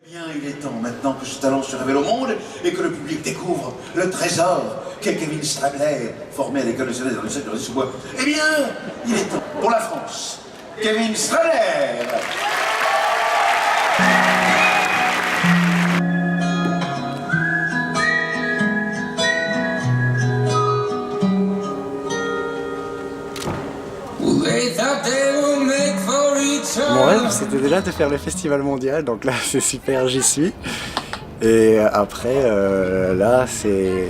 Bien, il est temps maintenant que ce talent se révèle au monde et que le public découvre le trésor qu'est Kevin Strabler, formé à l'école nationale dans le secteur du sous-bois. Eh bien, il est temps pour la France. Kevin Strabler. Mon rêve, c'était déjà de faire le festival mondial, donc là c'est super, j'y suis. Et après, là c'est...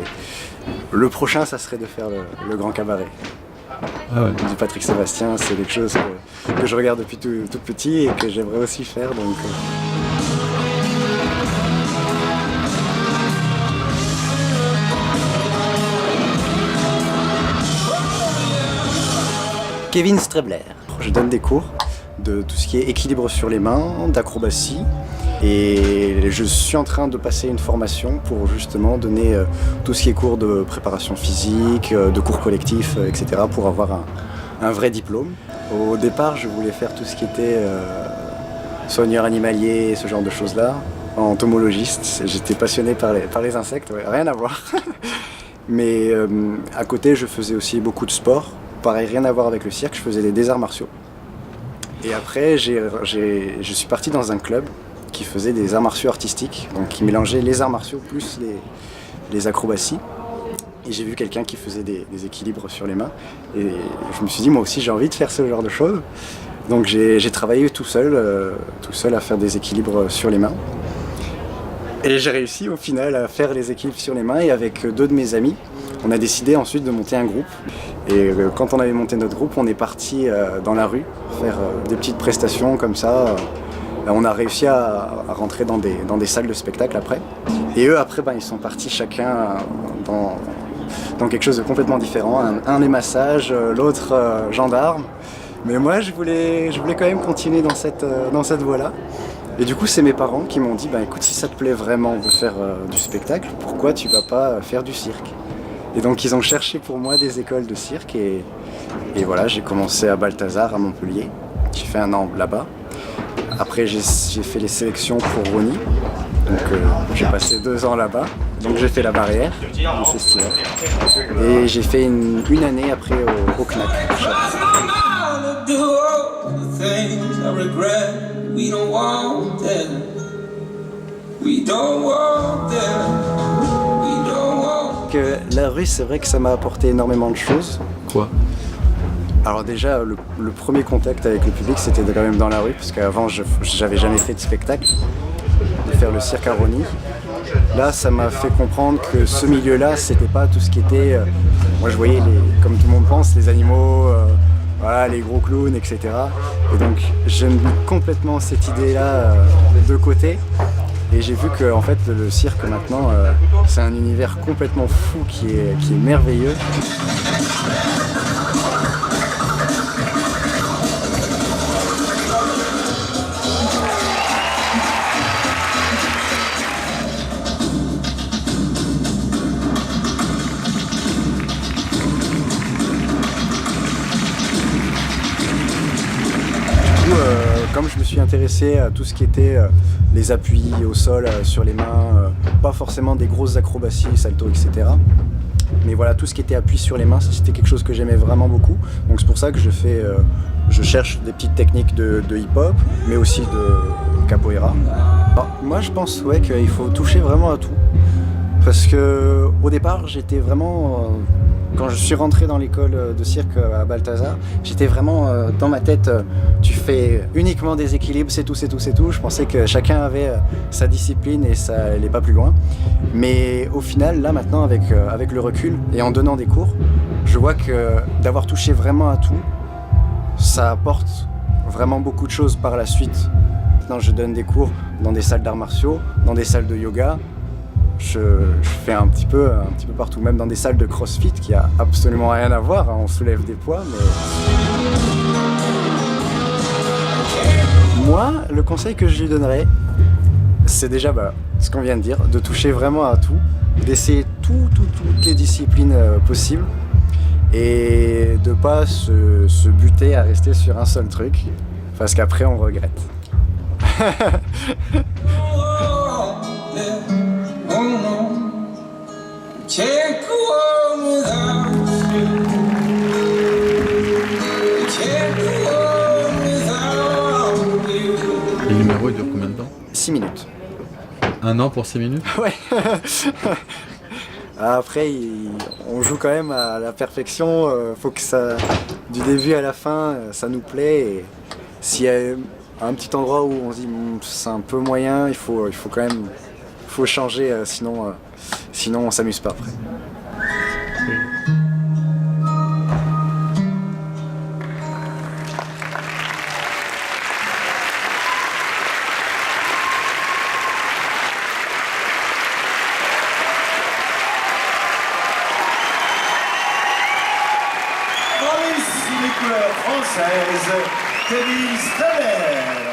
Le prochain, ça serait de faire le grand cabaret. Ah ouais. Du Patrick Sébastien, c'est quelque chose que je regarde depuis tout petit et que j'aimerais aussi faire. Donc, Kevin Strabler. Je donne des cours de tout ce qui est équilibre sur les mains, d'acrobatie. Et je suis en train de passer une formation pour justement donner tout ce qui est cours de préparation physique, de cours collectifs, etc. pour avoir un vrai diplôme. Au départ, je voulais faire tout ce qui était soigneur animalier, ce genre de choses-là, entomologiste. J'étais passionné par les insectes, ouais, rien à voir. Mais à côté, je faisais aussi beaucoup de sport. Pareil, rien à voir avec le cirque, je faisais des arts martiaux. Et après, je suis parti dans un club qui faisait des arts martiaux artistiques, donc qui mélangeait les arts martiaux plus les acrobaties. Et j'ai vu quelqu'un qui faisait des équilibres sur les mains. Et je me suis dit, moi aussi, j'ai envie de faire ce genre de choses. Donc j'ai travaillé tout seul à faire des équilibres sur les mains. Et j'ai réussi au final à faire les équilibres sur les mains. Et avec deux de mes amis, on a décidé ensuite de monter un groupe. Et quand on avait monté notre groupe, on est parti dans la rue faire des petites prestations comme ça. On a réussi à rentrer dans des salles de spectacle après. Et eux, après, ils sont partis chacun dans quelque chose de complètement différent. Un les massages, l'autre gendarme. Mais moi, je voulais quand même continuer dans cette voie-là. Et du coup, c'est mes parents qui m'ont dit, écoute, si ça te plaît vraiment de faire du spectacle, pourquoi tu vas pas faire du cirque ? Et donc, ils ont cherché pour moi des écoles de cirque. Et voilà, j'ai commencé à Balthazar, à Montpellier. J'ai fait un an là-bas. Après, j'ai fait les sélections pour Rony. Donc, j'ai passé 2 ans là-bas. Donc, j'ai fait la barrière du festival. Et j'ai fait une année après au CNAC. La rue, c'est vrai que ça m'a apporté énormément de choses. Quoi ? Alors déjà, le premier contact avec le public, c'était quand même dans la rue, parce qu'avant, j'avais jamais fait de spectacle, de faire le cirque à Rony. Là, ça m'a fait comprendre que ce milieu-là, c'était pas tout ce qui était... moi, je voyais, comme tout le monde pense, les animaux, voilà, les gros clowns, etc. Et donc, j'ai mis complètement cette idée-là de côté. Et j'ai vu que en fait, le cirque, maintenant, c'est un univers complètement fou qui est merveilleux. Comme je me suis intéressé à tout ce qui était les appuis au sol sur les mains, pas forcément des grosses acrobaties, saltos, etc. Mais voilà, tout ce qui était appui sur les mains, c'était quelque chose que j'aimais vraiment beaucoup. Donc c'est pour ça que je cherche des petites techniques de hip-hop, mais aussi de capoeira. Alors, moi je pense qu'il faut toucher vraiment à tout. Parce que au départ, j'étais vraiment... Quand je suis rentré dans l'école de cirque à Balthazar, j'étais vraiment dans ma tête, tu fais uniquement des équilibres, c'est tout, c'est tout, c'est tout. Je pensais que chacun avait sa discipline et ça allait pas plus loin. Mais au final, là maintenant, avec le recul et en donnant des cours, je vois que d'avoir touché vraiment à tout, ça apporte vraiment beaucoup de choses par la suite. Maintenant, je donne des cours dans des salles d'arts martiaux, dans des salles de yoga. Je fais un petit peu partout, même dans des salles de crossfit qui a absolument rien à voir, on soulève des poids, mais... Moi, le conseil que je lui donnerais, c'est déjà ce qu'on vient de dire, de toucher vraiment à tout, d'essayer toutes les disciplines possibles et de pas se buter à rester sur un seul truc, parce qu'après on regrette. temps? 6 minutes. 1 an pour 6 minutes? Ouais. Après, on joue quand même à la perfection. Faut que ça, du début à la fin, ça nous plaît. Et s'il y a un petit endroit où on se dit c'est un peu moyen, il faut quand même changer, sinon on s'amuse pas après. Ici les couleurs françaises, Kevin Stabler.